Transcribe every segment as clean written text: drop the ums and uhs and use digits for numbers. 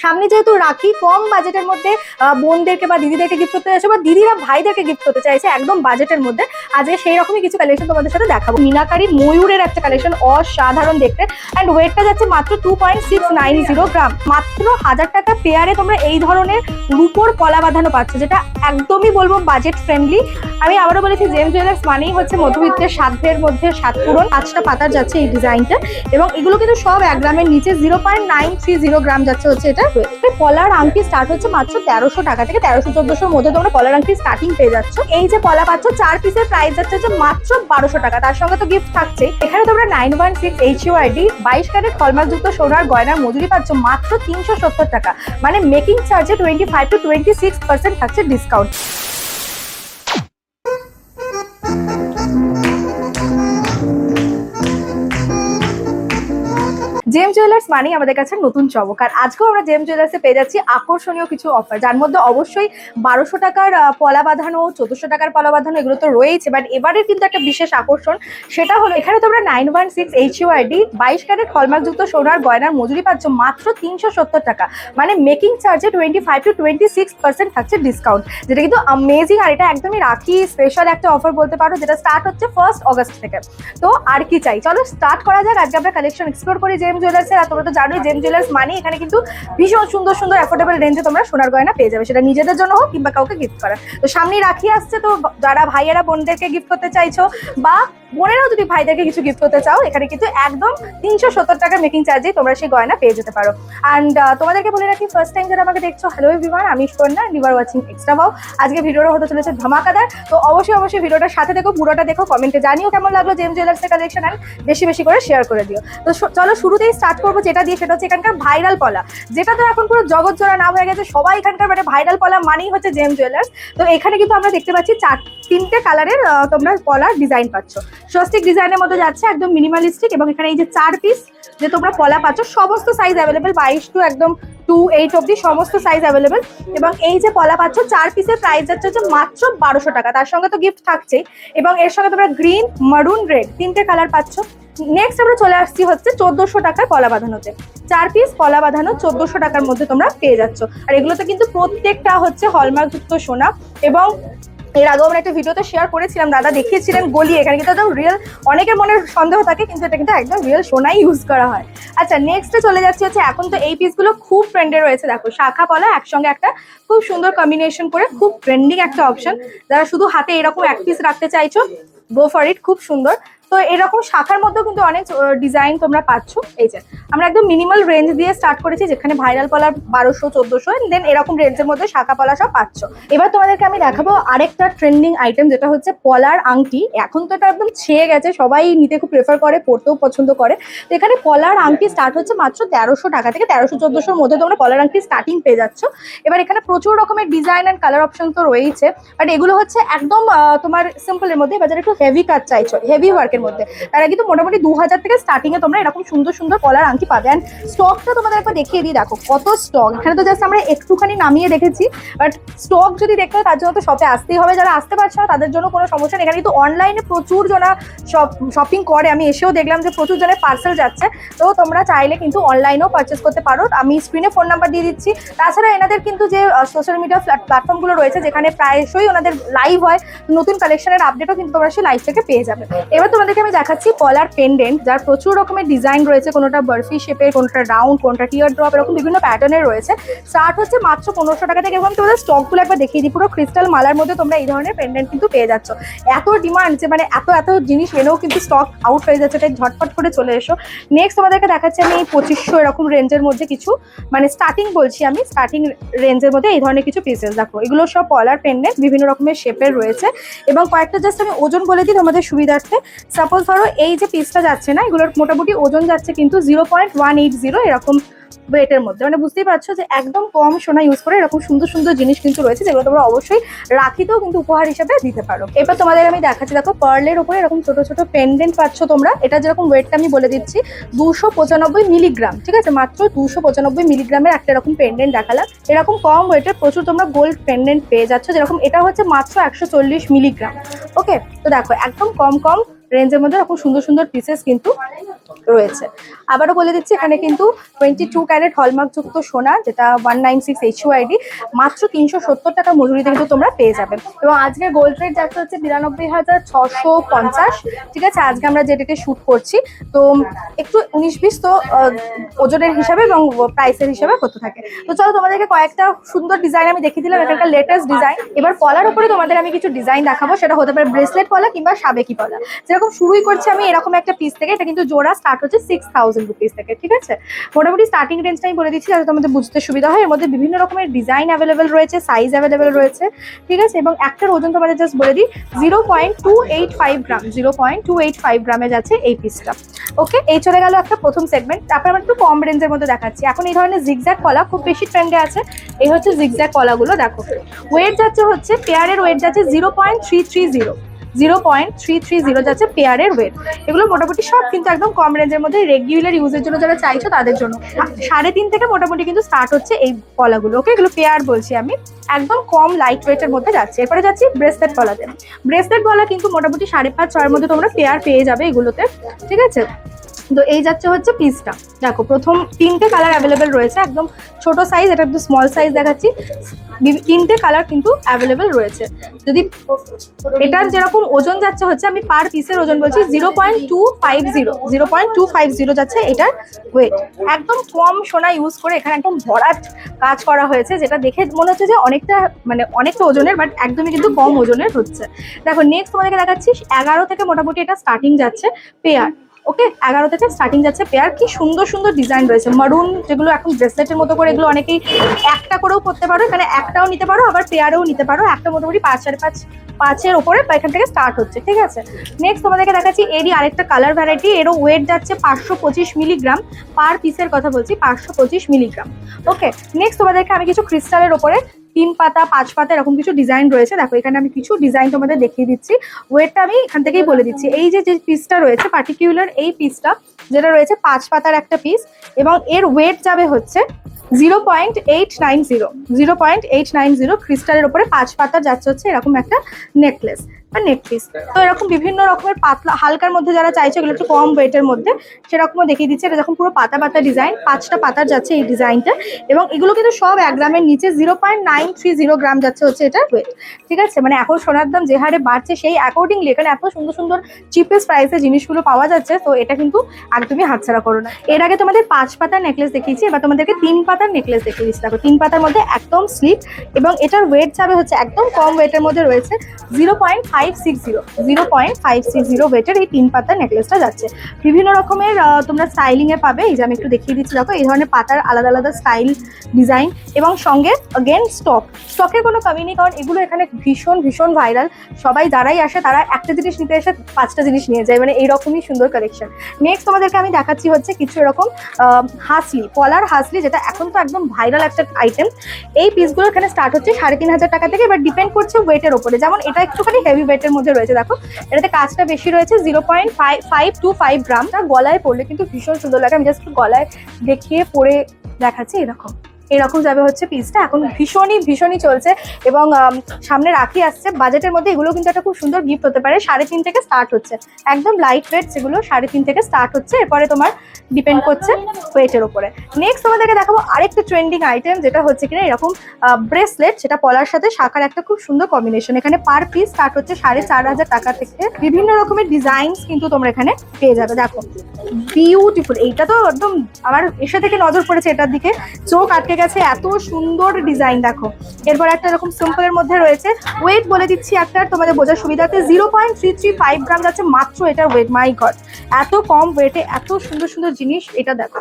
সামনে যেহেতু রাখি, কম বাজেটের মধ্যে বোনদেরকে বা দিদিদেরকে গিফট করতে চাইছো বা দিদিরা ভাইদেরকে গিফট করতে চাইছে একদম বাজেটের মধ্যে, আজকে সেই রকমই কিছু কালেকশন তোমাদের সাথে দেখাবো। মিনাকারি ময়ূরের একটা কালেকশন, অসাধারণ দেখতে। অ্যান্ড ওয়েটটা যাচ্ছে মাত্র 2.690 গ্রাম। মাত্র 1000 টাকা পেয়ারে তোমরা এই ধরনের রূপোর পলা বাঁধানো পাচ্ছ, যেটা একদমই বলবো বাজেট ফ্রেন্ডলি। আমি আবারও বলেছি, জেমস জুয়েলার্স মানেই হচ্ছে মধ্যবিত্তের সাধ্যের মধ্যে সাত পূরণ। 5টা পাতা যাচ্ছে এই ডিজাইনটা, এবং এগুলো কিন্তু সব 1 গ্রামের নিচে। 0.930 গ্রাম যাচ্ছে হচ্ছে এটা। পলার আংটি স্টার্ট হচ্ছে মাত্র 1300 টাকা থেকে। 1300-1400 মধ্যে তোমরা পলার আংটি স্টার্টিং পেয়ে যাচ্ছ। এই যে পলা পাচ্ছ 4 পিসের প্রাইস যাচ্ছে হচ্ছে মাত্র 1200 টাকা। তার সঙ্গে তো গিফট থাকছে। এখানে তোমরা 916 HUID 22 ক্যারেট হলমার্কযুক্ত সোনার গয়নার মজুরি পাচ্ছ মাত্র 370 টাকা। মানে মেকিং চার্জে 25 to 26% থাকছে ডিসকাউন্ট। জেমস জুয়েলার্স মানেই আমাদের কাছে নতুন চমক। আর আজকেও আমরা জেমস জুয়েলার্সে পেয়ে যাচ্ছি আকর্ষণীয় কিছু অফার, যার মধ্যে অবশ্যই 1200 টাকার পলা বাঁধানো, 1400 টাকার পলা বাঁধানো এগুলো তো রয়েছে। বাট এবারের কিন্তু একটা বিশেষ আকর্ষণ, সেটা হলো এখানে তোমরা 916 HUID 22 ক্যারেট হলমার্কযুক্ত সোনার গয়নার মজুরি পাচ্ছ মাত্র 370 টাকা। মানে মেকিং চার্জে 25 to 26% থাকছে ডিসকাউন্ট, যেটা কিন্তু অ্যামেজিং। আর এটা একদমই রাখি স্পেশাল একটা অফার বলতে পারো, যেটা স্টার্ট হচ্ছে 1 অগস্ট থেকে। তো আর কি চাই, চলো স্টার্ট করা যাক। আজকে আমরা কালেকশন এক্সপ্লোর করি জেমস জুয়েলার্স। আর তোমরা তো জানোই জেমস জুয়েলার্স মানে এখানে কিন্তু ভীষণ সুন্দর সুন্দর অ্যাফোর্ডেবল রেঞ্জে তোমরা সোনার গয়না পেয়ে যাবে, সেটা নিজেদের জন্য হোক কিংবা কাউকে গিফট করা। তো সামনেই রাখি আসছে, তো যারা ভাইয়েরা বোনদেরকে গিফট করতে চাইছো বা বোনেরাও যদি ভাইদেরকে কিছু গিফট করতে চাও, এখানে কিন্তু একদম 370 টাকা মেকিং চার্জেই তোমরা সেই গয়না পেয়ে যেতে পারো। অ্যান্ড তোমাদেরকে বলে রাখি, ফার্স্ট টাইম যারা আমাকে দেখছো, হ্যালো এভরিওয়ান, আমি Sukanya, you are watching extra wow. আজকে ভিডিওটা হতে চলেছে ধামাকাদার। তো অবশ্যই ভিডিওটার সাথে দেখো, পুরোটা দেখো, কমেন্টে জানিও কেমন লাগলো জেমস জুয়েলার্সের কালেকশন, অ্যান্ড বেশি বেশি করে শেয়ার করে দিও। তো চলো শুরুতেই স্টার্ট করবো যেটা দিয়ে, সেটা হচ্ছে এখানকার ভাইরাল পলা, যেটা তো এখন পুরো জগৎ জোড়া নাম হয়ে গেছে। সবাই এখানকার মানে ভাইরাল পলা মানেই হচ্ছে জেমস জুয়েলার্স। তো এখানে কিন্তু আমরা দেখতে পাচ্ছি 3টে কালারের তোমরা পলার ডিজাইন পাচ্ছ। স্বস্তিক ডিজাইনের মধ্যে যাচ্ছে, একদম মিনিমালিস্টিক। এবং এখানে এই যে 4 পিস যে তোমরা পলা পাচ্ছ, সমস্ত সাইজ অ্যাভেলেবেল, 22 টু একদম 28 অব্দি সমস্ত সাইজ অ্যাভেলেবেল। এবং এই যে পলা পাচ্ছ 4 পিসের প্রাইস যাচ্ছে হচ্ছে মাত্র 1200 টাকা। তার সঙ্গে তো গিফট থাকছেই, এবং এর সঙ্গে তোমরা গ্রিন, মারুন, রেড 3টে কালার পাচ্ছ। নেক্সট আমরা চলে আসছি হচ্ছে 1400 টাকার পলা বাঁধানোতে। 4 পিস পলা বাঁধানো 1400 টাকার মধ্যে তোমরা পেয়ে যাচ্ছ। আর এগুলোতে কিন্তু প্রত্যেকটা হচ্ছে হলমার্কযুক্ত সোনা। এবং এর আগেও আমরা একটা ভিডিওতে শেয়ার করেছিলাম, দাদা দেখিয়েছিলেন গলিয়ে। এখানে কিন্তু একদম রিয়েল, অনেকের মনের সন্দেহ থাকে কিন্তু এটা কিন্তু একদম রিয়েল সোনাই ইউজ করা হয়। আচ্ছা, নেক্সটে চলে যাচ্ছে হচ্ছে, এখন তো এই পিসগুলো খুব ট্রেন্ডে রয়েছে। দেখো, শাখা পলা একসঙ্গে একটা খুব সুন্দর কম্বিনেশন করে, খুব ট্রেন্ডিং একটা অপশন। যারা শুধু হাতে এরকম এক পিস রাখতে চাইছো, গো ফর ইট, খুব সুন্দর। তো এরকম শাখার মধ্যেও কিন্তু অনেক ডিজাইন তোমরা পাচ্ছ। এই যে আমরা একদম মিনিমাল রেঞ্জ দিয়ে স্টার্ট করেছি, যেখানে ভাইরাল পলার 1200-1400, দেন এরকম রেঞ্জের মধ্যে শাখা পলা সব পাচ্ছ। এবার তোমাদেরকে আমি দেখাবো আরেকটা ট্রেন্ডিং আইটেম, যেটা হচ্ছে পলার আংটি। এখন তো এটা একদম ছেয়ে গেছে, সবাই নিতে খুব প্রেফার করে, পড়তেও পছন্দ করে। তো এখানে পলার আংটি স্টার্ট হচ্ছে মাত্র 1300 টাকা থেকে। 1300-1400 মধ্যে তোমরা পলার আংটি স্টার্টিং পেয়ে যাচ্ছ। এবার এখানে প্রচুর রকমের ডিজাইন অ্যান্ড কালার অপশন তো রয়েছে, বাট এগুলো হচ্ছে একদম তোমার সিম্পলের মধ্যে। এবার যারা একটু হেভি কাজ চাইছো, হেভি ওয়ার্কের মধ্যে, তারা কিন্তু মোটামুটি 2000 থেকে স্টার্টিং এ তোমরা এরকম সুন্দর সুন্দর পলার আংটি পাবে। অ্যান্ড স্টকটা তোমাদের একবার দেখিয়ে দিই, দেখো কত স্টক। এখানে তো জাস্ট আমরা একটুখানি নামিয়ে রেখেছি, বাট স্টক যদি দেখতে হয় তার জন্য তো শপে আসতেই হবে। যারা আসতে পারছে না তাদের জন্য কোনো সমস্যা নেই। এখানে কিন্তু অনলাইনে প্রচুর জনা শপিং করে, আমি এসেও দেখলাম যে প্রচুর জনের পার্সেল যাচ্ছে। তো তোমরা চাইলে কিন্তু অনলাইনেও পারচেস করতে পারো। আমি স্ক্রিনে ফোন নাম্বার দিয়ে দিচ্ছি। তাছাড়া এনাদের কিন্তু যে সোশ্যাল মিডিয়া প্ল্যাটফর্মগুলো রয়েছে, যেখানে প্রায়শই ওনাদের লাইভ হয়, নতুন কালেকশনের আপডেটও কিন্তু তোমরা সেই লাইভ থেকে পেয়ে যাবে। এবার তোমাদেরকে আমি দেখাচ্ছি পলার পেন্ডেন্ট, যার প্রচুর রকমের ডিজাইন রয়েছে। কোনোটা বার্ফি শেপের, কোনোটা রাউন্ড, কোনোটা টিয়ার ড্রপ, এরকম বিভিন্ন প্যাটার্নের রয়েছে। স্টার্ট হচ্ছে মাত্র 1500 টাকা থেকে। এবং তোমাদের স্টকগুলো একবার দেখিয়ে দিই, পুরো ক্রিস্টাল মালার মধ্যে তোমরা এই ধরনের পেন্ডেন্ট কিন্তু পেয়ে যাচ্ছ। এত ডিমান্ড যে মানে এত জিনিস এনেও কিন্তু স্টক আউট হয়ে যাচ্ছে, তাই ঝটপট করে চলে এসো। নেক্সট তোমাদেরকে দেখাচ্ছি আমি এই 2500 এরকম রেঞ্জের মধ্যে কিছু, মানে স্টার্টিং বলছি আমি, স্টার্টিং রেঞ্জের মধ্যে এই ধরনের কিছু পিসেস। দেখো, এগুলো সব পলার পেন্ডেন্ট, বিভিন্ন রকমের শেপের রয়েছে। এবং কয়েকটা জাস্ট আমি ওজন বলে দিই তোমাদের সুবিধার্থে। সাপোজ ধরো এই যে পিসটা যাচ্ছে না, এগুলোর মোটামুটি ওজন যাচ্ছে কিন্তু 0.180 এরকম ওয়েটের মধ্যে। মানে বুঝতেই পারছো যে একদম কম সোনা ইউজ করে এরকম সুন্দর সুন্দর জিনিস কিন্তু রয়েছে, যেগুলো তোমরা অবশ্যই রাখিতেও কিন্তু উপহার হিসেবে দিতে পারো। এবার তোমাদের আমি দেখাচ্ছি, দেখো পার্লের উপরে এরকম ছোট ছোট পেন্ডেন্ট পাচ্ছ তোমরা। এটা যেরকম ওয়েটটা আমি বলে দিচ্ছি, 295 মিলিগ্রাম, ঠিক আছে, মাত্র 295 মিলিগ্রামের একটা এরকম পেন্ডেন্ট দেখালাম। এরকম কম ওয়েটের প্রচুর তোমরা গোল্ড পেন্ডেন্ট পেয়ে যাচ্ছ, যেরকম এটা হচ্ছে মাত্র 140 মিলিগ্রাম। ওকে, তো দেখো একদম কম কম রেঞ্জের মধ্যে এরকম সুন্দর সুন্দর পিসেস কিন্তু রয়েছে। আবারও বলে দিচ্ছি, এখানে কিন্তু 22 ক্যারেট হলমার্ক যুক্ত সোনা, যেটা 196 HUID, মাত্র 370 টাকা মজুরিতে কিন্তু তোমরা পেয়ে যাবে। এবং আজকের গোল্ড রেট যাচ্ছে হচ্ছে 92,650। ঠিক আছে, আজকে আমরা যে ডেটে শুট করছি, তো একটু 19-20 তো ওজনের হিসাবে এবং প্রাইসের হিসাবে হতে থাকে। তো চলো তোমাদেরকে কয়েকটা সুন্দর ডিজাইন আমি দেখিয়ে দিলাম, এখানকার লেটেস্ট ডিজাইন। এবার পলার উপরে তোমাদের আমি কিছু ডিজাইন দেখাবো, সেটা হতে পারে ব্রেসলেট পলা কিংবা সাবেকি পলা। যেরকম শুরুই করছি আমি এরকম একটা পিস থেকে, এটা কিন্তু জোড়া স্টার্ট হচ্ছে 6000 রুপিস থেকে। ঠিক আছে, মোটামুটি স্টার্টিং রেঞ্জটা আমি বলে দিচ্ছি যাতে তোমাদের বুঝতে সুবিধা হয়। এর মধ্যে বিভিন্ন রকমের ডিজাইন অ্যাভেলেবেল রয়েছে, সাইজ অ্যাভেলেবেল রয়েছে। ঠিক আছে, এবং একটার ওজন তোমাদের জাস্ট বলে দিই 0.285 গ্রাম, 0.285 গ্রামে যাচ্ছে এই পিসটা। ওকে, এই চলে গেল একটা প্রথম সেগমেন্ট। তারপর আমরা একটু কম রেঞ্জের মধ্যে দেখাচ্ছি। এখন এই ধরনের জিগজ্যাগ কলা খুব বেশি ট্রেন্ডে আছে। এই হচ্ছে জিগজ্যাগ কলাগুলো, দেখো ওয়েট যাচ্ছে হচ্ছে পেয়ারের ওয়েট যাচ্ছে 0.330, 0.330 যাচ্ছে পেয়ারের ওয়েট। এগুলো মোটামুটি সব কিন্তু একদম কম রেঞ্জের মধ্যে, রেগুলার ইউজের জন্য যারা চাইছো তাদের জন্য 3.5 থেকে মোটামুটি কিন্তু স্টার্ট হচ্ছে এই কলাগুলো। ওকে, এগুলো পেয়ার বলছি আমি, একদম কম লাইট ওয়েটের মধ্যে যাচ্ছে। এরপরে যাচ্ছি ব্রেসলেট কলাতে। ব্রেসলেট কলা কিন্তু মোটামুটি 5.5-6 মধ্যে তোমরা পেয়ার পেয়ে যাবে এগুলোতে। ঠিক আছে, তো এই যাচ্ছে হচ্ছে পিসটা। দেখো প্রথম 3টে কালার অ্যাভেলেবেল রয়েছে, একদম ছোট সাইজ, এটা একটু স্মল সাইজ দেখাচ্ছি। 3টে কালার কিন্তু অ্যাভেলেবেল রয়েছে। যদি এটার যেরকম ওজন যাচ্ছে হচ্ছে, আমি পার পিসের ওজন বলছি 0.250 যাচ্ছে এটার ওয়েট। একদম কম সোনা ইউজ করে এখানে একদম ভরাট কাজ করা হয়েছে, যেটা দেখে মনে হচ্ছে যে অনেকটা অনেকটা ওজনের, বাট একদমই কিন্তু কম ওজনের হচ্ছে। দেখো নেক্সট তোমাদেরকে দেখাচ্ছি 11 থেকে মোটামুটি এটা স্টার্টিং যাচ্ছে পেয়ার। ওকে, 11 থেকে স্টার্টিং যাচ্ছে পেয়ার। কি সুন্দর সুন্দর ডিজাইন রয়েছে, মারুন, যেগুলো এখন ব্রেসলেটের মতো করে, এগুলো অনেকেই একটা করেও করতে পারো, এখানে একটাও নিতে পারো, আবার পেয়ারেও নিতে পারো। একটা মোটামুটি 5-5.5 ওপরে এখান থেকে স্টার্ট হচ্ছে। ঠিক আছে, নেক্সট তোমাদেরকে দেখাচ্ছি এরই আরেকটা কালার ভ্যারাইটি। এরও ওয়েট যাচ্ছে 525 মিলিগ্রাম, পার পিসের কথা বলছি, 525 মিলিগ্রাম। ওকে, নেক্সট তোমাদেরকে আমি কিছু ক্রিস্টালের ওপরে 3 পাতা 5 পাতা এরকম কিছু ডিজাইন রয়েছে। দেখো এখানে আমি কিছু ডিজাইন তোমাদের দেখিয়ে দিচ্ছি, ওয়েটটা আমি এখান থেকেই বলে দিচ্ছি। এই যে পিসটা রয়েছে পার্টিকুলার, এই পিসটা যেটা রয়েছে 5 পাতার একটা পিস, এবং এর ওয়েট যাবে হচ্ছে 0.890 ক্রিস্টালের উপরে 5 পাতার যাচ্ছে হচ্ছে এরকম একটা নেকলেস বা নেক পিস। তো এরকম বিভিন্ন রকমের পাতলা হালকার মধ্যে যারা চাইছে এগুলো একটু কম ওয়েটের মধ্যে, সেরকমও দেখিয়ে দিচ্ছে। এটা যখন পুরো পাতা পাতা ডিজাইন, 5টা পাতার যাচ্ছে এই ডিজাইনটা, এবং এগুলো কিন্তু সব 1 গ্রামের নিচে, 0.930 গ্রাম যাচ্ছে হচ্ছে এটার ওয়েট। ঠিক আছে, মানে এখন সোনার দাম যে হারে বাড়ছে সেই অ্যাকর্ডিংলি এখানে এত সুন্দর সুন্দর চিপেস্ট প্রাইসে জিনিসগুলো পাওয়া যাচ্ছে, তো এটা কিন্তু একদমই হাতছাড়া করো না। এর আগে তোমাদের 5 পাতার নেকলেস দেখিয়েছি, এবার তোমাদেরকে 3 পাতার নেকলেস দেখিয়ে দিচ্ছি। দেখো 3 পাতার মধ্যে একদম স্লিপ, এবং এটার ওয়েট যাবে হচ্ছে একদম কম ওয়েটের মধ্যে রয়েছে 0.560 ওয়েটের এই 3 পাতার নেকলেসটা যাচ্ছে। বিভিন্ন রকমের তোমরা স্টাইলিং এ পাবে। এই যে আমি একটু দেখিয়ে দিচ্ছি, দেখো এই ধরনের পাতার আলাদা আলাদা স্টাইল ডিজাইন, এবং সঙ্গে অগেন স্টকের কোনো কমি নেই, কারণ এগুলো এখানে ভীষণ ভীষণ ভাইরাল। সবাই যারাই আসে তারা একটা জিনিস নিতে এসে 5টা জিনিস নিয়ে যায়, মানে এইরকমই সুন্দর কালেকশন। নেক্সট তোমাদেরকে আমি দেখাচ্ছি হচ্ছে কিছু এরকম হাসলি, পলার হাসলি, যেটা এখন তো একদম ভাইরাল একটা আইটেম। এই পিসগুলো এখানে স্টার্ট হচ্ছে 3500 টাকা থেকে, এবার ডিপেন্ড করছে ওয়েটের ওপরে। যেমন এটা একটুখানি হেভি ওয়েটের মধ্যে রয়েছে, দেখো এটাতে কাজটা বেশি রয়েছে, 0.525 গ্রাম। গলায় পরলে কিন্তু ভীষণ সুন্দর লাগে। আমি জাস্ট গলায় দেখিয়ে পরে দেখাচ্ছি, এরকম যাবে হচ্ছে পিসটা। এখন ভীষণই চলছে, এবং সামনে রাখি আসছে, বাজেটের মধ্যে এগুলো কিন্তু একটা খুব সুন্দর গিফট হতে পারে। 3.5 থেকে স্টার্ট হচ্ছে, একদম লাইট ওয়েট, সেগুলো 3.5 থেকে স্টার্ট হচ্ছে। এরপরে তোমার ডিপেন্ড করছে ওয়েটের উপরে। নেক্সট তোমাদেরকে দেখাবো আরেকটা ট্রেন্ডিং আইটেম, যেটা হচ্ছে কিনা এরকম ব্রেসলেট, সেটা পলার সাথে শাখার একটা খুব সুন্দর কম্বিনেশন। এখানে পার পিস স্টার্ট হচ্ছে 4,500 টাকা থেকে। বিভিন্ন রকমের ডিজাইনস কিন্তু তোমরা এখানে পেয়ে যাবে। দেখো বিউটিফুল, এইটা তো একদম আমার এসে থেকে নজর পড়েছে এটার দিকে, চোখ আটকে গেছে, এত সুন্দর ডিজাইন। দেখো এরপর একটা এরকম সিম্পলের মধ্যে রয়েছে, ওয়েট বলে দিচ্ছি একটা তোমাদের বোঝার সুবিধাতে, 0.335 গ্রাম যাচ্ছে মাত্র এটার ওয়েট। মাই গড, এত কম ওয়েটে এত সুন্দর সুন্দর জিনিস, এটা দেখো।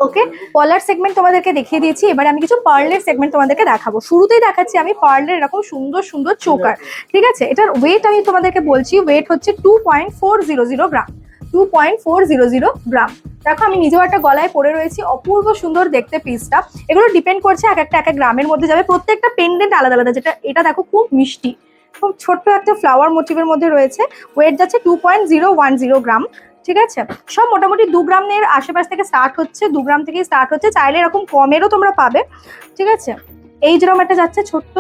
ওকে, পলার সেগমেন্ট তোমাদেরকে দেখিয়ে দিয়েছি, এবারে আমি কিছু পার্লের সেগমেন্ট তোমাদেরকে দেখাবো। শুরুতেই দেখাচ্ছি আমি পার্লের এরকম সুন্দর সুন্দর চোকার। ঠিক আছে, এটার ওয়েট আমি তোমাদেরকে বলছি, ওয়েট হচ্ছে 2.400 গ্রাম, 2.400 গ্রাম। দেখো আমি নিজেও একটা গলায় পরে রয়েছি, অপূর্ব সুন্দর দেখতে পিসটা। এগুলো ডিপেন্ড করছে এক এক গ্রামের মধ্যে যাবে, প্রত্যেকটা পেন্ডেন্ট আলাদা আলাদা। যেটা এটা দেখো খুব মিষ্টি, খুব ছোট্ট একটা ফ্লাওয়ার মোটিভের মধ্যে রয়েছে, ওয়েট যাচ্ছে 2.010 গ্রাম। ঠিক আছে, সব মোটামুটি 2 গ্রামের আশেপাশ থেকে স্টার্ট হচ্ছে, 2 গ্রাম থেকে স্টার্ট হচ্ছে, চাইলে এরকম কমেরও তোমরা পাবে। ঠিক আছে, এই যেরকম একটা যাচ্ছে ছোট্ট,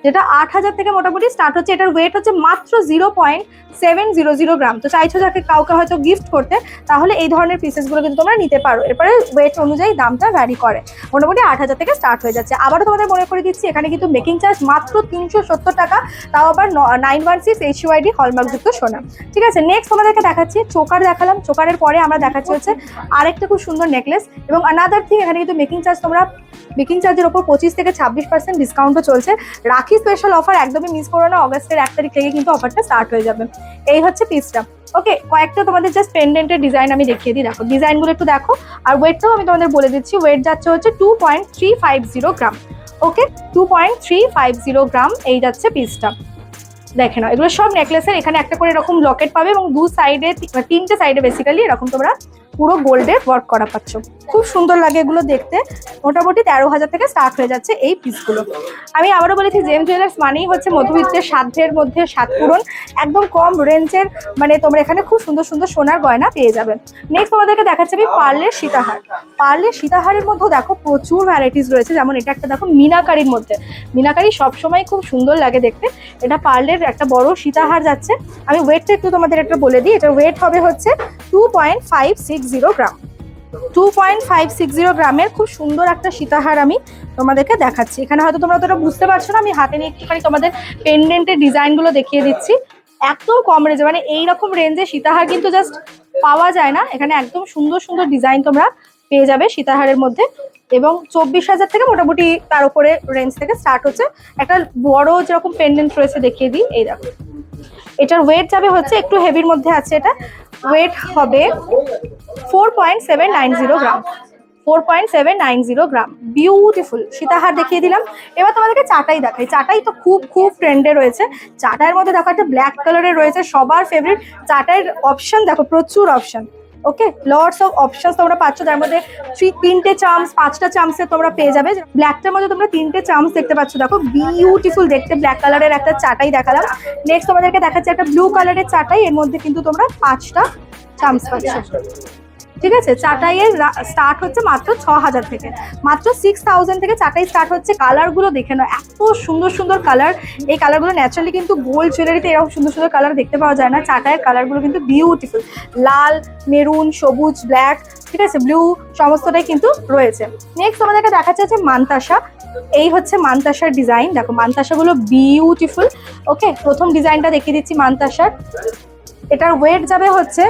যেটা 8,000 থেকে মোটামুটি স্টার্ট হচ্ছে। এটার ওয়েট হচ্ছে মাত্র 0.700 গ্রাম। তো চাইছো যাকে কাউকে হয়তো গিফট করতে, তাহলে এই ধরনের পিসেসগুলো কিন্তু তোমরা নিতে পারো। এরপরে ওয়েট অনুযায়ী দামটা ভ্যারি করে, মোটামুটি 8,000 থেকে স্টার্ট হয়ে যাচ্ছে। আবারও তোমাদের মনে করে দিচ্ছি, এখানে কিন্তু মেকিং চার্জ মাত্র 370 টাকা, তাও আবার 916 HUID হলমার্কযুক্ত সোনা। ঠিক আছে, নেক্সট তোমাদেরকে দেখাচ্ছি, চোকার দেখালাম। চোকারের পরে আমরা দেখাচ্ছি হচ্ছে আরেকটা খুব সুন্দর নেকলেস। এবং আনাদার থিং, এখানে কিন্তু মেকিং চার্জের ওপর 25 থেকে 26% ডিসকাউন্টও চলছে। রাখি স্পেশাল অফার একদমই মিস করো না, অগস্টের 1 তারিখ থেকে কিন্তু অফারটা স্টার্ট হয়ে যাবে। এই হচ্ছে পিসটা। ওকে, কয়েকটা তোমাদের জাস্ট পেন্ডেন্টের ডিজাইন আমি দেখিয়ে দিই, দেখো ডিজাইনগুলো একটু দেখো। আর ওয়েটটাও আমি তোমাদের বলে দিচ্ছি, ওয়েট যাচ্ছে হচ্ছে 2.350 গ্রাম। ওকে, 2.350 গ্রাম এই যাচ্ছে পিসটা। দেখে নাও, এগুলো সব নেকলেসের। এখানে একটা করে এরকম লকেট পাবে এবং দু সাইডে, 3টে সাইডে বেসিক্যালি এরকম তোমরা পুরো গোল্ডের ওয়ার্ক করা পাচ্ছ। খুব সুন্দর লাগে এগুলো দেখতে। মোটামুটি 13,000 থেকে স্টার্ট হয়ে যাচ্ছে এই পিসগুলো। আমি আবারও বলেছি, জেম জুয়েলার্স মানেই হচ্ছে মধ্যবিত্তের সাধ্যের মধ্যে স্বাদ পূরণ। একদম কম রেঞ্জের, মানে তোমরা এখানে খুব সুন্দর সুন্দর সোনার গয়না পেয়ে যাবে। নেক্সট তোমাদেরকে দেখাচ্ছি আমি পার্লের সীতাহার। পার্লের সীতাহারের মধ্যেও দেখো প্রচুর ভ্যারাইটিস রয়েছে। যেমন এটা একটা দেখো মিনাকারির মধ্যে, মিনাকারি সবসময় খুব সুন্দর লাগে দেখতে। এটা পার্লের একটা বড় সীতাহার যাচ্ছে। আমি ওয়েটটা একটু তোমাদের একটা বলে দিই, এটা ওয়েট হবে হচ্ছে 2.560 গ্রাম। 2.560 গ্রামের খুব সুন্দর একটা সীতাহার আমি তোমাদেরকে দেখাচ্ছি। এখানে হয়তো তোমরা অতটা বুঝতে পারছো না, আমি হাতে নিয়ে একটুখানি তোমাদের পেন্ডেন্টের ডিজাইনগুলো দেখিয়ে দিচ্ছি। একদম কম রেঞ্জে, মানে এইরকম রেঞ্জে সীতাহার কিন্তু জাস্ট পাওয়া যায় না। এখানে একদম সুন্দর সুন্দর ডিজাইন তোমরা পেয়ে যাবে সীতাহারের মধ্যে। এবং 24,000 থেকে মোটামুটি তার উপরে রেঞ্জ থেকে স্টার্ট হচ্ছে। একটা বড় যেরকম পেন্ডেন্ট রয়েছে দেখিয়ে দিই, এই দেখো। এটার ওয়েট যাবে হচ্ছে একটু হেভির মধ্যে আছে, এটা ওয়েট হবে 4.790 গ্রাম। 4.790 গ্রাম। বিউটিফুল সীতাহার দেখিয়ে দিলাম। এবার তোমাদেরকে চাটাই দেখাই। চাটাই তো খুব খুব ট্রেন্ডে রয়েছে। চাটাইয়ের মধ্যে দেখো একটা ব্ল্যাক কালারের রয়েছে, সবার ফেভারিট। চাটাইয়ের অপশন দেখো, প্রচুর option. Okay, lots of options তোমরা পাচ্ছ, যার মধ্যে 3টে চার্মস, 5টা চার্মসে তোমরা পেয়ে যাবে। ব্ল্যাকটার মধ্যে তোমরা 3টে চার্মস দেখতে পাচ্ছ, দেখো বিউটিফুল দেখতে। ব্ল্যাক কালারের একটা চাটাই দেখালাম। নেক্সট তোমাদেরকে দেখাচ্ছি একটা ব্লু কালারের চাটাই, এর মধ্যে কিন্তু তোমরা 5টা চার্মস পাচ্ছ। ঠিক আছে, চাটাইয়ের স্টার্ট হচ্ছে মাত্র 6,000 থেকে, মাত্র 6,000 থেকে চাটাই স্টার্ট হচ্ছে। কালারগুলো দেখে নাও, এত সুন্দর সুন্দর কালার। এই কালারগুলো ন্যাচারালি কিন্তু গোল্ড জুয়েলারিতে এরকম সুন্দর সুন্দর কালার দেখতে পাওয়া যায় না। চাটাইয়ের কালারগুলো কিন্তু বিউটিফুল, লাল, মেরুন, সবুজ, ব্ল্যাক, ঠিক আছে, ব্লু, সমস্তটাই কিন্তু রয়েছে। নেক্সট আমাদেরকে দেখাচ্ছে হচ্ছে মানতাসা। এই হচ্ছে মানতাসার ডিজাইন, দেখো মানতাসাগুলো বিউটিফুল। ওকে, প্রথম ডিজাইনটা দেখিয়ে দিচ্ছি মানতাসার। এটার ওয়েট যাবে হচ্ছে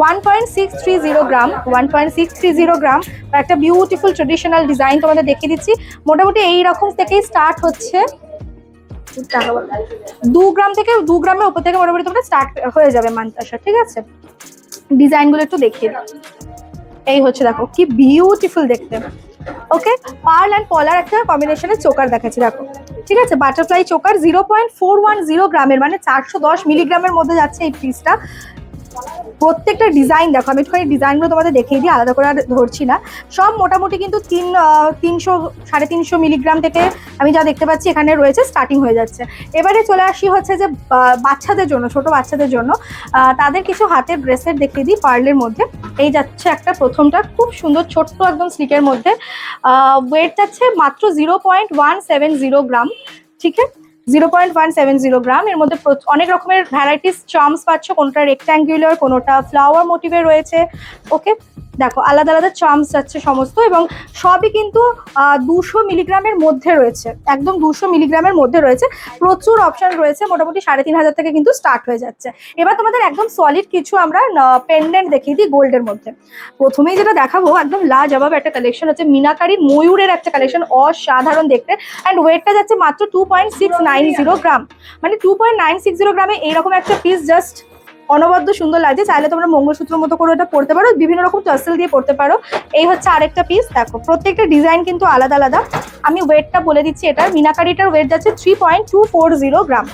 1.630 গ্রাম। 1.630 গ্রাম। একটা বিউটিফুল ট্রেডিশনাল ডিজাইন তোমাদের দেখিয়ে দিচ্ছি। মোটামুটি এই রকম থেকেই স্টার্ট হচ্ছে, 2 গ্রাম থেকে, 2 গ্রামের উপর থেকে মোটামুটি তোমরা স্টার্ট হয়ে যাবে মানতাসা। ঠিক আছে, ডিজাইনগুলো একটু দেখিয়ে দিই। এই হচ্ছে দেখো কি বিউটিফুল দেখতে। ওকে, পার্ল অ্যান্ড পলার একটা কম্বিনেশনের চোকার দেখাচ্ছি, দেখো। ঠিক আছে, বাটারফ্লাই চোকার 0.410 গ্রামের, মানে 410 মিলিগ্রামের মধ্যে যাচ্ছে এই পিসটা। প্রত্যেকটা ডিজাইন দেখো, আমি একটুখানি ডিজাইনগুলো তোমাদের দেখিয়ে দিই, আলাদা করে আর ধরছি না। সব মোটামুটি কিন্তু 300 350 মিলিগ্রাম থেকে আমি যা দেখতে পাচ্ছি এখানে রয়েছে, স্টার্টিং হয়ে যাচ্ছে। এবারে চলে আসি হচ্ছে যে বাচ্চাদের জন্য, ছোট বাচ্চাদের জন্য তাদের কিছু হাতের ব্রেসলেট দেখিয়ে দিই পার্লের মধ্যে। এই যাচ্ছে একটা, প্রথমটা খুব সুন্দর ছোট্ট একদম স্লিকের মধ্যে। ওয়েট যাচ্ছে মাত্র 0.170 গ্রাম। ঠিক আছে, 0.170 গ্রাম। এর মধ্যে অনেক রকমের ভ্যারাইটিস চার্মস পাচ্ছ, কোনোটা রেক্ট্যাঙ্গুলার, কোনোটা ফ্লাওয়ার মোটিভে রয়েছে। ওকে, দেখো আলাদা আলাদা চার্মস যাচ্ছে সমস্ত, এবং সবই কিন্তু 200 মিলিগ্রামের মধ্যে রয়েছে, একদম 200 মিলিগ্রামের মধ্যে রয়েছে। প্রচুর অপশন রয়েছে, মোটামুটি 3,500 থেকে কিন্তু স্টার্ট হয়ে যাচ্ছে। এবার তোমাদের একদম সলিড কিছু আমরা পেন্ডেন্ট দেখিয়ে দিই গোল্ডের মধ্যে। প্রথমেই যেটা দেখাবো, একদম লাজবাব একটা কালেকশন হচ্ছে মিনাকারি ময়ূরের একটা কালেকশন, অসাধারণ দেখতে। অ্যান্ড ওয়েটটা যাচ্ছে মাত্র 2.690 গ্রাম। মানে 2.960 গ্রামে এইরকম একটা পিস জাস্ট অনবদ্য সুন্দর লাগছে। চাইলে তোমরা মঙ্গলসূত্রের মতো করে এটা পড়তে পারো, বিভিন্ন রকম টাসেল দিয়ে পড়তে পারো। এই হচ্ছে আরেকটা পিস, দেখো প্রত্যেকটা ডিজাইন কিন্তু আলাদা আলাদা। আমি ওয়েটটা বলে দিচ্ছি, এটার মিনাকারিটার ওয়েট যাচ্ছে 3.240 গ্রাম।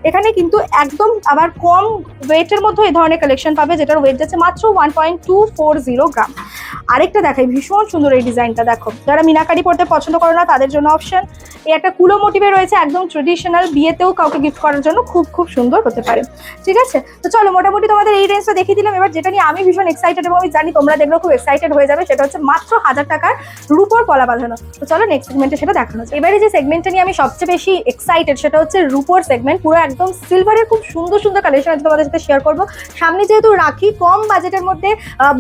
এখানে কিন্তু একদম আবার কম ওয়েটের মধ্যে এই ধরনের কালেকশন পাবে, যেটার ওয়েট যাচ্ছে মাত্র 1.240 গ্রাম। আরেকটা দেখাই, ভীষণ সুন্দর এই ডিজাইনটা, দেখো যারা মিনাকারি পড়তে পছন্দ করে না তাদের জন্য অপশন। এই একটা কুলো মোটিভে রয়েছে, একদম ট্রেডিশনাল, বিয়েতেও কাউকে গিফট করার জন্য খুব খুব সুন্দর হতে পারে। ঠিক আছে, তো চলো মোটামুটি তোমাদের এই রেঞ্জটা দেখিয়ে দিলাম। এবার যেটা নিয়ে আমি ভীষণ এক্সাইটেড এবং আমি জানি তোমরা দেখলেও খুব এক্সাইটেড হয়ে যাবে, সেটা হচ্ছে মাত্র 1000 টাকার রূপোর পলা বাঁধানো। তো চলো নেক্সট সেগমেন্টে সেটা দেখানো যায়। এবারে যে সেগমেন্টটা নিয়ে আমি সবচেয়ে বেশি এক্সাইটেড সেটা হচ্ছে রূপোর সেগমেন্ট। পুরো একদম সিলভারের খুব সুন্দর সুন্দর কালেকশন আজকে তোমাদের সাথে শেয়ার করবো। সামনে যেহেতু রাখি, কম বাজেটের মধ্যে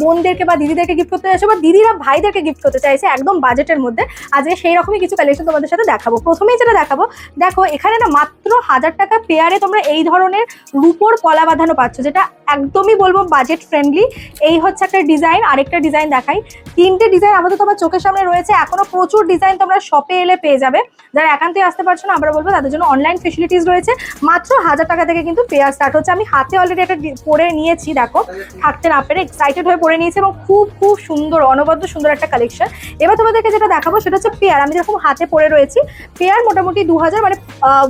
বোনদেরকে বা দিদিদেরকে গিফট করতে চাইছো বা দিদিরা ভাইদেরকে গিফট করতে চাইছে একদম বাজেটের মধ্যে, আজকে সেই রকমই কিছু কালেকশন তোমাদের সাথে দেখাবো। প্রথমেই যেটা দেখাবো, দেখো এখানে না মাত্র 1000 টাকা পেয়ারে তোমরা এই ধরনের রূপোর পলা বাঁধানো পাচ্ছ, যেটা একদমই বলবো বাজেট ফ্রেন্ডলি। এই হচ্ছে একটা ডিজাইন, আরেকটা ডিজাইন দেখাই। 3টে ডিজাইন আমাদের তোমার চোখের সামনে রয়েছে, এখনো প্রচুর ডিজাইন তোমরা শপে এলে পেয়ে যাবে। যারা একান্তই আসতে পারছো না, আমরা বলবো তাদের জন্য অনলাইন ফেসিলিটিস রয়েছে। মাত্র 1000 টাকা থেকে কিন্তু পেয়ার স্টার্ট হচ্ছে। আমি হাতে অলরেডি একটা পরে নিয়েছি, দেখো থাকতে না পেরে এক্সাইটেড হয়ে পরে নিয়েছি এবং খুব খুব সুন্দর, অনবদ্য সুন্দর একটা কালেকশন। এবার তোমাদেরকে যেটা দেখাবো সেটা হচ্ছে পেয়ার। আমি যেরকম হাতে পরে রয়েছি, পেয়ার মোটামুটি 2000 মানে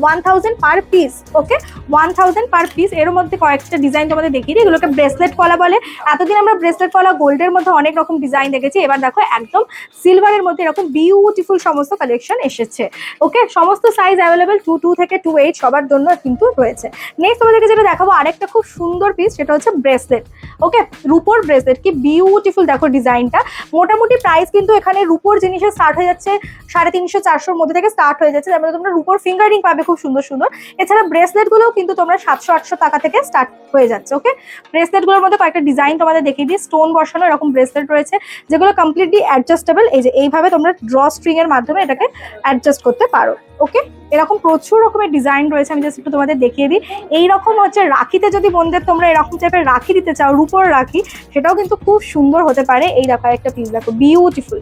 1000 পার পিস। ওকে, 1000 পার পিস। এর মধ্যে কয়েকটা ডিজাইন তোমাদের দেখিয়ে দিই। এগুলোকে ব্রেসলেট পলা বলে। এতদিন আমরা ব্রেসলেট পলা গোল্ডের মধ্যে অনেক রকম ডিজাইন দেখেছি, এবার দেখো একদম সিলভারের মধ্যে এরকম বিউটিফুল সমস্ত কালেকশন এসেছে। ওকে, সমস্ত সাইজ অ্যাভেলেবেল, 22 থেকে 28 সবার জন্য কিন্তু রয়েছে। নেক্সট তোমাদেরকে যেটা দেখাবো আরেকটা খুব সুন্দর পিস, সেটা হচ্ছে ব্রেসলেট। ওকে, রূপোর ব্রেসলেট, কি বিউটিফুল দেখো ডিজাইনটা। মোটামুটি প্রাইস কিন্তু এখানে রূপোর জিনিসের স্টার্ট হয়ে যাচ্ছে 350-400 মধ্যে থেকে স্টার্ট হয়ে যাচ্ছে। তারপরে তোমরা রূপোর ফিঙ্গার রিং পাবে খুব সুন্দর সুন্দর। এছাড়া ব্রেসলেট গুলোও কিন্তু তোমরা 700-800 টাকা থেকে স্টার্ট হয়ে যাচ্ছে। ওকে, ব্রেসলেট গুলোর মধ্যে কয়েকটা ডিজাইন তোমাদের দেখিয়ে দিই। স্টোন বসানো এরকম ব্রেসলেট রয়েছে, যেগুলো কমপ্লিটলি অ্যাডজাস্টেবল। এই যে এইভাবে তোমরা ড্র স্ট্রিং এর মাধ্যমে এটাকে অ্যাডজাস্ট করতে পারো। ওকে, এরকম প্রচুর রকমের ডিজাইন রয়েছে, আমি জাস্ট একটু তোমাদের দেখিয়ে দিই। এইরকম হচ্ছে রাখিতে যদি বোনদের তোমরা এরকম টাইপের রাখি দিতে চাও, রূপোর রাখি, সেটাও কিন্তু খুব সুন্দর হতে পারে। এই দেখো একটা পিস, দেখো বিউটিফুল,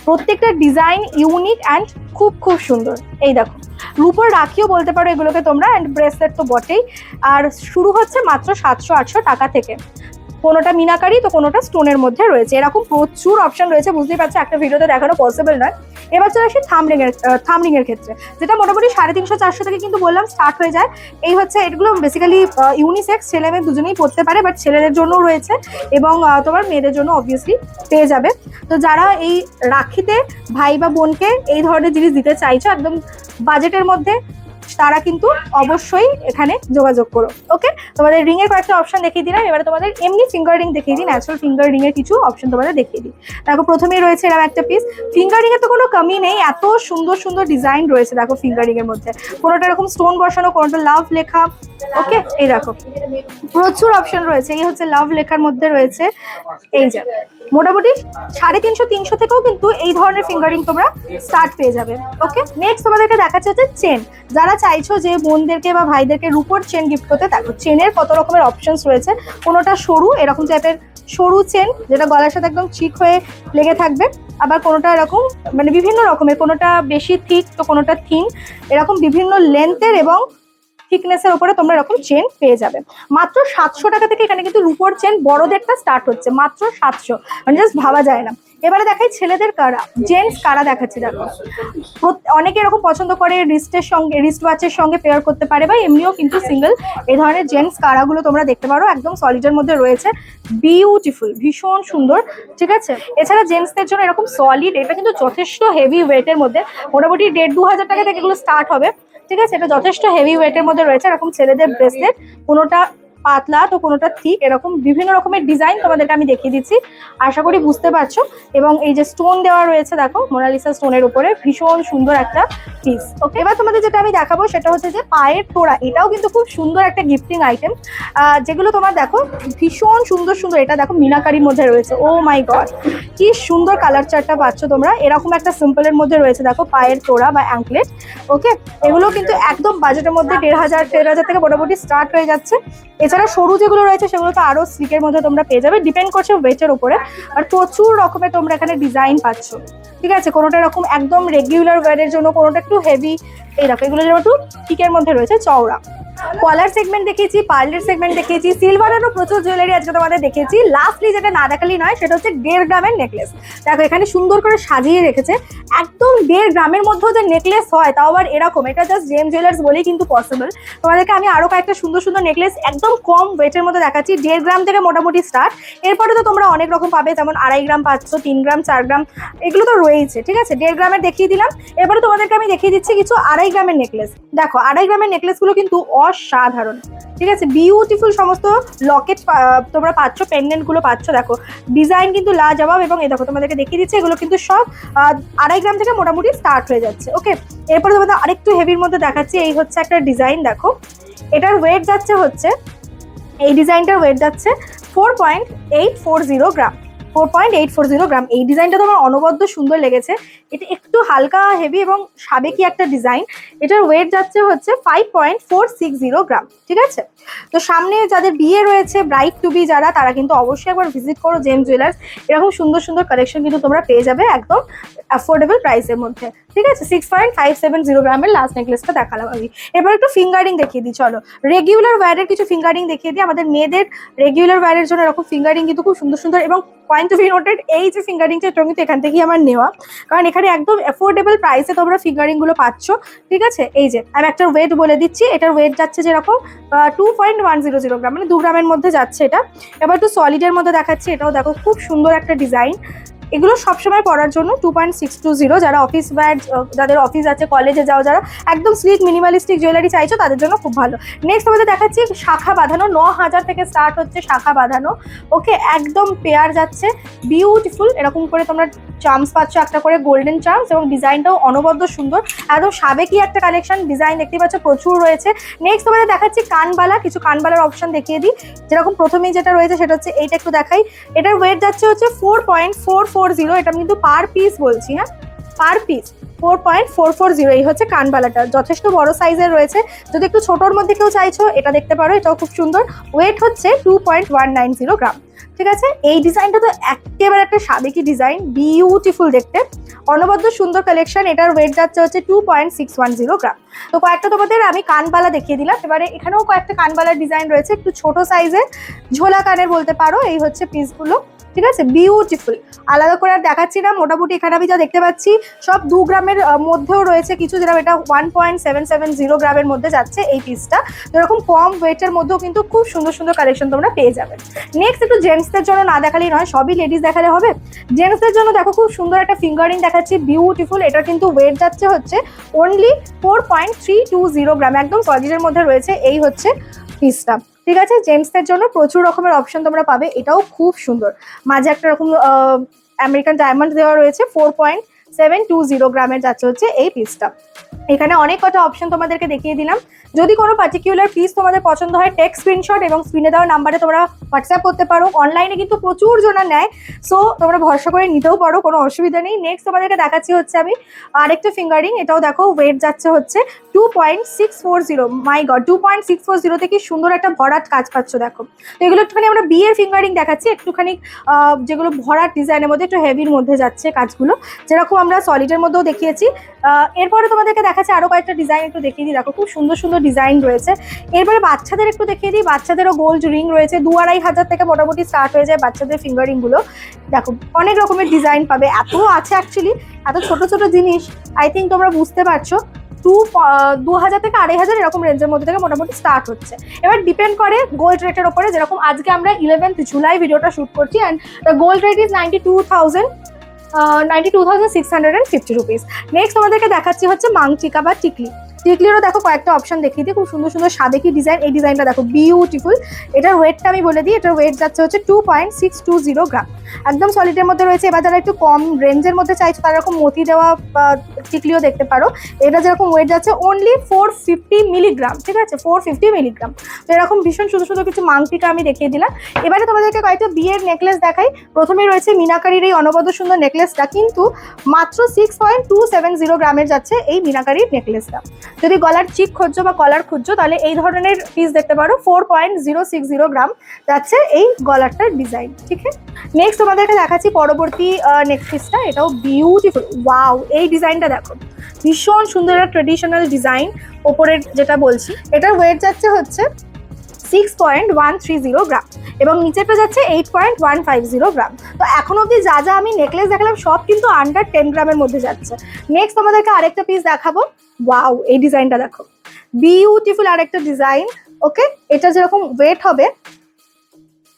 প্রত্যেকটা ডিজাইন ইউনিক অ্যান্ড খুব খুব সুন্দর। এই দেখো রূপোর রাখিও বলতে পারো এগুলোকে তোমরা, অ্যান্ড ব্রেসলেট তো বটেই। আর শুরু হচ্ছে মাত্র 700-800 টাকা থেকে। কোনোটা মিনাকারি তো কোনোটা স্টোনের মধ্যে রয়েছে। এরকম প্রচুর অপশন রয়েছে, বুঝতেই পারছো একটা ভিডিওতে দেখানো পসিবল নয়। এবার চলে আসি থামরিং এর ক্ষেত্রে, যেটা মোটামুটি 350-400 থেকে কিন্তু বললাম স্টার্ট হয়ে যায়। এই হচ্ছে এগুলো বেসিক্যালি ইউনিসেক্স, ছেলে মেয়ে দুজনেই পড়তে পারে, বাট ছেলেদের জন্যও রয়েছে এবং তোমার মেয়েদের জন্য অবভিয়াসলি পেয়ে যাবে। তো যারা এই রাখিতে ভাই বা বোনকে এই ধরনের জিনিস দিতে চাইছো একদম বাজেটের মধ্যে, তারা কিন্তু অবশ্যই এখানে যোগাযোগ করো। ওকে, তোমাদের রিং এর কয়েকটা অপশন দেখিয়ে দিলাম। এবারে তোমাদের এমনি ফিঙ্গার রিং দেখিয়ে দিই, ন্যাচারাল ফিঙ্গার রিং এর কিছু অপশন তোমাদের দেখিয়ে দিই। দেখো প্রথমেই রয়েছে এরকম একটা পিস। ফিঙ্গার রিং এর তো কোনো কমি নেই, এত সুন্দর সুন্দর ডিজাইন রয়েছে। দেখো ফিঙ্গার রিং এর মধ্যে কোনোটা এরকম স্টোন বসানো, কোনোটা লাভ লেখা। ওকে, এই দেখো প্রচুর অপশন রয়েছে। এই হচ্ছে লাভ লেখার মধ্যে রয়েছে। এই যে মোটামুটি 350-300 থেকেও কিন্তু এই ধরনের ফিঙ্গারিং তোমরা স্টার্ট পেয়ে যাবে। ওকে, নেক্সট তোমাদেরকে দেখাচ্ছে হচ্ছে চেন। যারা চাইছো যে বোনদেরকে বা ভাইদেরকে রূপোর চেন গিফট করতে, দেখো চেনের কত রকমের অপশনস রয়েছে। কোনোটা সরু, এরকম টাইপের সরু চেন যেটা গলার সাথে একদম ঠিক হয়ে লেগে থাকবে। আবার কোনোটা এরকম মানে বিভিন্ন রকমের, কোনোটা বেশি থিক তো কোনোটা থিন, এরকম বিভিন্ন লেন্থের এবং থিকনেসের উপরে তোমরা এরকম চেন পেয়ে যাবে। মাত্র 700 টাকা থেকে এখানে কিন্তু রূপোর চেন বড়দেরটা স্টার্ট হচ্ছে, মাত্র 700, মানে জাস্ট ভাবা যায় না। এবারে দেখাই ছেলেদের কারা, জেন্টস কারা দেখাচ্ছি। দেখো অনেকে এরকম পছন্দ করে রিস্টের সঙ্গে, রিস্ট ওয়াচের সঙ্গে পেয়ার করতে পারে, বা এমনিও কিন্তু সিঙ্গেল এই ধরনের জেন্টস কারাগুলো তোমরা দেখতে পারো, একদম সলিডের মধ্যে রয়েছে, বিউটিফুল, ভীষণ সুন্দর। ঠিক আছে, এছাড়া জেন্টসদের জন্য এরকম সলিড, এটা কিন্তু যথেষ্ট হেভি ওয়েটের মধ্যে, মোটামুটি 1,500-2,000 টাকা থেকে এগুলো স্টার্ট হবে। ঠিক আছে, এটা যথেষ্ট হেভি ওয়েটের মধ্যে রয়েছে। এরকম ছেলেদের ব্রেসলেট, কোনোটা পাতলা তো কোনোটা থিক, এরকম বিভিন্ন রকমের ডিজাইন তোমাদেরকে আমি দেখিয়ে দিচ্ছি, আশা করি বুঝতে পারছো। এবং এই যে স্টোন দেওয়া রয়েছে, দেখো মোনালিসা স্টোনের উপরে, ভীষণ সুন্দর একটা পিস। ওকে, এবার তোমাদের যেটা আমি দেখাবো সেটা হচ্ছে যে পায়ের তোড়া। এটাও কিন্তু খুব সুন্দর একটা গিফটিং আইটেম, যেগুলো তোমার দেখো ভীষণ সুন্দর সুন্দর। এটা দেখো মিনাকারির মধ্যে রয়েছে, ও মাই গড কি সুন্দর কালার চার্টটা পাচ্ছ তোমরা। এরকম একটা সিম্পলের মধ্যে রয়েছে, দেখো পায়ের তোড়া বা অ্যাঙ্কলেট। ওকে, এগুলো কিন্তু একদম বাজেটের মধ্যে 1,500 থেকে মোটামুটি স্টার্ট হয়ে যাচ্ছে। এছাড়া সরু যেগুলো রয়েছে সেগুলো তো আরো স্লিকের মধ্যে তোমরা পেয়ে যাবে, ডিপেন্ড করছে ওয়েটের উপরে। আর প্রচুর রকমের তোমরা এখানে ডিজাইন পাচ্ছ। ঠিক আছে, কোনোটা এরকম একদম রেগুলার ওয়্যারের জন্য, কোনোটা একটু হেভি। এই দেখো এগুলো যেমন একটু ঠিকের মধ্যে রয়েছে, চওড়া। কলার সেগমেন্ট দেখিয়েছি, পার্লের সেগমেন্ট দেখিয়েছি, সিলভারেরও প্রচুর জুয়েলারি আজকে তোমাদের দেখিয়েছি। লাস্টলি যেটা না দেখালেই নয় সেটা হচ্ছে 1.5 গ্রামের নেকলেস। দেখো এখানে সুন্দর করে সাজিয়ে রেখেছে, একদম 1.5 গ্রামের মধ্যেও যে নেকলেস হয় তাও আবার এরকম, এটা জাস্ট জেম জুয়েলার্স বলেই কিন্তু পসিবল। তোমাদেরকে আমি আরো কয়েকটা সুন্দর সুন্দর নেকলেস একদম কম ওয়েটের মধ্যে দেখাচ্ছি, 1.5 গ্রাম থেকে মোটামুটি স্টার্ট। এরপরে তো তোমরা অনেক রকম পাবে, যেমন 2.5 গ্রাম পাচ্ছ, 3 গ্রাম, 4 গ্রাম, এগুলো তো রয়েছে। ঠিক আছে, 1.5 গ্রামের দেখিয়ে দিলাম। এরপরে তোমাদেরকে আমি দেখিয়ে দিচ্ছি কিছু 2.5 গ্রামের নেকলেস। দেখো 2.5 গ্রামের নেকলেসগুলো কিন্তু অসাধারণ। ঠিক আছে, বিউটিফুল সমস্ত লকেট তোমরা পাচ্ছ, পেন্ডেন্টগুলো পাচ্ছ। দেখো ডিজাইন কিন্তু লাজবাব, এবং এই দেখো তোমাদেরকে দেখিয়ে দিচ্ছি এগুলো কিন্তু সব 2.5 গ্রাম থেকে মোটামুটি স্টার্ট হয়ে যাচ্ছে। ওকে, এরপরে তোমাদের আরেকটু হেভির মধ্যে দেখাচ্ছি। এই হচ্ছে একটা ডিজাইন, দেখো এটার ওয়েট যাচ্ছে হচ্ছে, এই ডিজাইনটার ওয়েট যাচ্ছে 4.840 গ্রাম। 4.840 গ্রাম। এই ডিজাইনটা তো আমার অনবদ্য সুন্দর লেগেছে। এটা একটু হালকা হেভি এবং সাবেকি একটা ডিজাইন। এটার ওয়েট যাচ্ছে হচ্ছে 5.460 গ্রাম। ঠিক আছে, তো সামনে যাদের বিয়ে রয়েছে, ব্রাইড টু বি যারা, তারা কিন্তু অবশ্যই একবার ভিজিট করো জেম জুয়েলার্স। এরকম সুন্দর সুন্দর কালেকশন কিন্তু তোমরা পেয়ে যাবে একদম অ্যাফোর্ডেবল প্রাইসের মধ্যে। ঠিক আছে, 6.570 গ্রামের লাস্ট নেকলেসটা দেখালাম আমি। এবার একটু ফিঙ্গারিং দেখিয়ে দিই, চলো রেগুলার ওয়্যারের কিছু ফিঙ্গারিং দেখিয়ে দিই। আমাদের মেয়েদের রেগুলার ওয়্যারের জন্য এরকম ফিঙ্গারিং কিন্তু খুব সুন্দর সুন্দর, এবং পয়েন্ট টু বি নোটেড, এই যে ফিঙ্গারিংটা এটা কিন্তু এখান থেকেই আমার নেওয়া, কারণ এখানে একদম অ্যাফোর্ডেবল প্রাইসে তোমরা ফিঙ্গারিং গুলো পাচ্ছ। ঠিক আছে, এই যে আমি একটা ওয়েট বলে দিচ্ছি, এটার ওয়েট যাচ্ছে যেরকম 2.100 গ্রাম, মানে 2 গ্রামের মধ্যে যাচ্ছে এটা। এবার একটু সলিডের মধ্যে দেখাচ্ছি, এটাও দেখো খুব সুন্দর একটা ডিজাইন। এগুলো সবসময় পরার জন্য 2.620, যারা অফিস ওয়্যার, যাদের অফিস আছে, কলেজে যাও, যারা একদম স্লিক মিনিমালিস্টিক জুয়েলারি চাইছো তাদের জন্য খুব ভালো। নেক্সট আমাদের দেখাচ্ছি শাখা বাঁধানো, 9000 থেকে স্টার্ট হচ্ছে শাখা বাঁধানো। ওকে, একদম পেয়ার যাচ্ছে, বিউটিফুল এরকম করে তোমরা চার্মস পাচ্ছ, একটা করে গোল্ডেন চার্মস, এবং ডিজাইনটাও অনবদ্য সুন্দর, একদম সাবেকি একটা কালেকশন। ডিজাইন দেখতে পাচ্ছ প্রচুর রয়েছে। নেক্সট তোমাদের দেখাচ্ছি কানবালা, কিছু কানবালার অপশন দেখিয়ে দিই। যেরকম প্রথমেই যেটা রয়েছে সেটা হচ্ছে এইটা, একটু দেখাই। এটার ওয়েট যাচ্ছে হচ্ছে 4.440, এটা কিন্তু পার পিস বলছি, হ্যাঁ পার পিস 4.440। এই হচ্ছে কানবালাটা, যথেষ্ট বড় সাইজের রয়েছে। যদি একটু ছোটোর মধ্যে কেউ চাইছো এটা দেখতে পারো, এটাও খুব সুন্দর। ওয়েট হচ্ছে 2.190 গ্রাম। ঠিক আছে, এই ডিজাইনটা তো একেবারে একটা সাবেকি ডিজাইন, বিউটিফুল দেখতে, অনবদ্য সুন্দর কালেকশন। এটার ওয়েট যাচ্ছে হচ্ছে 2.610 গ্রাম। তো কয়েকটা তোমাদের আমি কানবালা দেখিয়ে দিলাম। এবারে এখানেও কয়েকটা কানবালার ডিজাইন রয়েছে, একটু ছোট সাইজের, ঝোলা কানের বলতে পারো। এই হচ্ছে পিসগুলো। ঠিক আছে, বিউটিফুল, আলাদা করে আর দেখাচ্ছি না। মোটামুটি এখানে আমি যা দেখতে পাচ্ছি সব 2 গ্রামের মধ্যেও রয়েছে কিছু, যেরকম এটা 1.770 গ্রামের মধ্যে যাচ্ছে এই পিসটা। তো এরকম কম ওয়েটের মধ্যেও কিন্তু খুব সুন্দর সুন্দর কালেকশন তোমরা পেয়ে যাবে। নেক্সট একটু জেন্টসদের জন্য না দেখালেই নয়, সবই লেডিস দেখালে হবে। জেন্টসদের জন্য দেখো খুব সুন্দর একটা ফিঙ্গারিং দেখাচ্ছি, বিউটিফুল। এটা কিন্তু ওয়েট যাচ্ছে হচ্ছে অনলি 4.320 গ্রাম, একদম সলিডের মধ্যে রয়েছে। এই হচ্ছে পিসটা। ঠিক আছে, জেন্টসদের জন্য প্রচুর রকমের অপশন তোমরা পাবে। এটাও খুব সুন্দর, মাঝে একটা রকম আমেরিকান ডায়মন্ড দেওয়া রয়েছে। 4.720 গ্রামের যাচ্ছে হচ্ছে এই পিসটা। এখানে অনেক কটা অপশন তোমাদেরকে দেখিয়ে দিলাম। যদি কোনো পার্টিকুলার পিস তোমাদের পছন্দ হয়, টেক স্ক্রিনশট এবং স্ক্রিনে দেওয়া নাম্বারে তোমরা হোয়াটসঅ্যাপ করতে পারো। অনলাইনে কিন্তু প্রচুর জনা নেয়, সো তোমরা ভরসা করে নিতেও পারো, কোনো অসুবিধা নেই। নেক্সট তোমাদেরকে দেখাচ্ছি হচ্ছে আমি আরেকটা ফিঙ্গারিং, এটাও দেখো ওয়েট যাচ্ছে হচ্ছে 2.640। মাই গড, 2.640 থেকে সুন্দর একটা ভরাট কাজ পাচ্ছ দেখো। তো এগুলো একটুখানি আমরা বিয়ের ফিঙ্গারিং দেখাচ্ছি, একটুখানি যেগুলো ভরাট ডিজাইনের মধ্যে, একটু হেভির মধ্যে যাচ্ছে কাজগুলো, যেরকম আমরা সলিডের মধ্যেও দেখিয়েছি। এরপরে তোমাদেরকে দেখাচ্ছি আরো কয়েকটা ডিজাইন, একটু দেখিয়ে দিই। দেখো খুব সুন্দর সুন্দর ডিজাইন রয়েছে। এরপরে বাচ্চাদের একটু দেখিয়ে দিই। বাচ্চাদেরও গোল্ড রিং রয়েছে, 2-2.5 থেকে মোটামুটি স্টার্ট হয়ে যায় বাচ্চাদের ফিঙ্গারিং গুলো। দেখো অনেক রকমের ডিজাইন পাবে, এত আছে অ্যাকচুয়ালি, এত ছোট ছোট জিনিস। আই থিঙ্ক তোমরা বুঝতে পারছো, 2000 থেকে 2500 এরকম রেঞ্জের মধ্যে থেকে মোটামুটি স্টার্ট হচ্ছে। এবার ডিপেন্ড করে গোল্ড রেটের ওপরে। যেরকম আজকে আমরা 11 জুলাই ভিডিওটা শুট করছি, and the gold rate is 92,650 rupees. Next তোমাদেরকে দেখাচ্ছি হচ্ছে মাংটিকা বা টিকলি। টিকলিরও দেখো কয়েকটা অপশন দেখিয়ে দিই, খুব সুন্দর সুন্দর সাবেকি ডিজাইন। এই ডিজাইনটা দেখো বিউটিফুল। এটার ওয়েটটা আমি বলে দিই, এটার ওয়েট যাচ্ছে হচ্ছে 2.620 গ্রাম, একদম সলিডের মধ্যে রয়েছে। এবার যারা একটু কম রেঞ্জের মধ্যে চাইছো তারা এরকম মতি দেওয়া টিকলিও দেখতে পারো। এটা যেরকম ওয়েট যাচ্ছে অনলি 450 মিলিগ্রাম। ঠিক আছে, 450 মিলিগ্রাম। তো এরকম ভীষণ সুন্দর সুন্দর কিছু মাংটিকা আমি দেখিয়ে দিলাম। এবারে তোমাদেরকে কয়েকটা বিয়ের নেকলেস দেখাই। প্রথমেই রয়েছে মিনাকারির এই অনবদ্য সুন্দর নেকলেসটা, কিন্তু মাত্র 6.270 গ্রামের যাচ্ছে এই মিনাকারির নেকলেসটা। যদি গলার চিক খুঁজছো বা কলার খুঁজছো তাহলে এই ধরনের পিস দেখতে পারো। 4.060 গ্রাম যাচ্ছে এই গলারটার ডিজাইন। ঠিক আছে, নেক্সট তোমাদেরকে দেখাচ্ছি পরবর্তী নেক পিসটা। এটাও বিউটিফুল, ওয়াও। এই ডিজাইনটা দেখো, ভীষণ সুন্দর একটা ট্রেডিশনাল ডিজাইন। ওপরের যেটা বলছি, এটার ওয়েট যাচ্ছে হচ্ছে 6.130 গ্রাম, এবং নিচেরটা যাচ্ছে 8.150 গ্রাম। তো এখন অবধি যা যা আমি নেকলেস দেখালাম সব কিন্তু আন্ডার 10 গ্রামের মধ্যে যাচ্ছে। নেক্সট তোমাদেরকে আরেকটা পিস দেখাবো। ওয়াও, এই ডিজাইনটা দেখো, বিউটিফুল আরেকটা ডিজাইন। ওকে, এটা যেরকম ওয়েট হবে,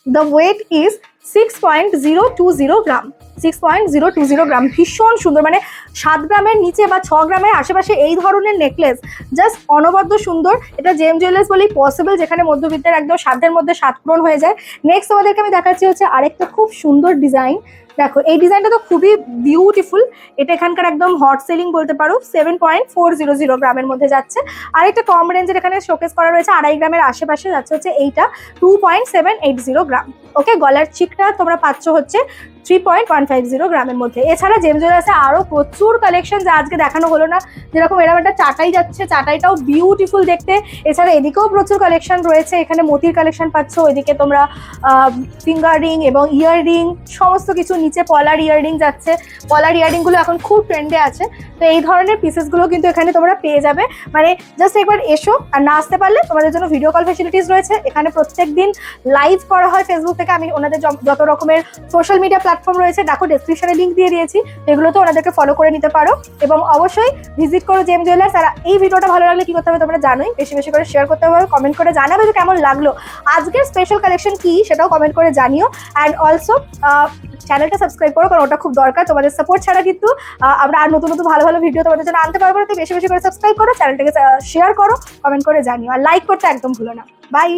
দ্য ওয়েট ইজ 6.020 গ্রাম। 6.020 গ্রাম, ভীষণ সুন্দর। মানে 7 গ্রামের নিচে বা 6 গ্রামের আশেপাশে এই ধরনের নেকলেস জাস্ট অনবদ্য সুন্দর। এটা জেম জুয়েলার্স বলেই পসিবল, যেখানে মধ্যবিত্তের একদম সাধ্যের মধ্যে সাত পূরণ হয়ে যায়। নেক্সট তোমাদেরকে আমি দেখাচ্ছি হচ্ছে আরেকটা খুব সুন্দর ডিজাইন। দেখো এই ডিজাইনটা তো খুবই বিউটিফুল, এটা এখানকার একদম হট সেলিং বলতে পারো। 7.400 গ্রামের মধ্যে যাচ্ছে। আরেকটা কম রেঞ্জের এখানে শোকেস করা রয়েছে 2.5 গ্রামের আশেপাশে, যাচ্ছে হচ্ছে এইটা 2.780 গ্রাম। ওকে, গলার চিকটা তোমরা পাচ্ছ হচ্ছে 3.150 গ্রামের মধ্যে। এছাড়া জেম জুয়েলার্সে আরো প্রচুর কালেকশন যা আজকে দেখানো হলো না, যেরকম এরকম একটা চাটাই যাচ্ছে, চাটাইটাও বিউটিফুল দেখতে। এছাড়া এদিকেও প্রচুর কালেকশন রয়েছে, এখানে মতির কালেকশন পাচ্ছ, ওইদিকে তোমরা ফিঙ্গার রিং এবং ইয়ার রিং সমস্ত কিছু, নিচে পলার ইয়াররিং যাচ্ছে। পলার ইয়াররিং গুলো এখন খুব ট্রেন্ডে আছে, তো এই ধরনের পিসেস গুলো কিন্তু এখানে তোমরা পেয়ে যাবে। মানে জাস্ট একবার এসো, আর না আসতে পারলে তোমাদের জন্য ভিডিও কল ফেসিলিটিস রয়েছে। এখানে প্রত্যেকদিন লাইভ করা হয় ফেসবুক থেকে। আমি ওনাদের যত রকমের সোশ্যাল মিডিয়া প্ল্যাটফর্ম রয়েছে দেখো ডেসক্রিপশনে লিঙ্ক দিয়ে দিয়েছি, এগুলোতে ওনাদেরকে ফলো করে নিতে পারো। এবং অবশ্যই ভিজিট করো জেম জুয়েলার্স। আর এই ভিডিওটা ভালো লাগলে কি করতে হবে তোমরা জানোই, বেশি বেশি করে শেয়ার করতে হবে, কমেন্ট করে জানাবে যে কেমন লাগলো, আজকের স্পেশাল কালেকশন কি সেটাও কমেন্ট করে জানিও। অ্যান্ড অলসো চ্যানেলটা সাবস্ক্রাইব করো, কারণ ওটা খুব দরকার। তোমাদের সাপোর্ট ছাড়া কিন্তু আমরা আর নতুন নতুন ভালো ভালো ভিডিও তোমাদের জন্য আনতে পারবো না। তো বেশি বেশি করে সাবস্ক্রাইব করো, চ্যানেলটাকে শেয়ার করো, কমেন্ট করে জানিও, আর লাইক করতে একদম ভুলো না। বাই।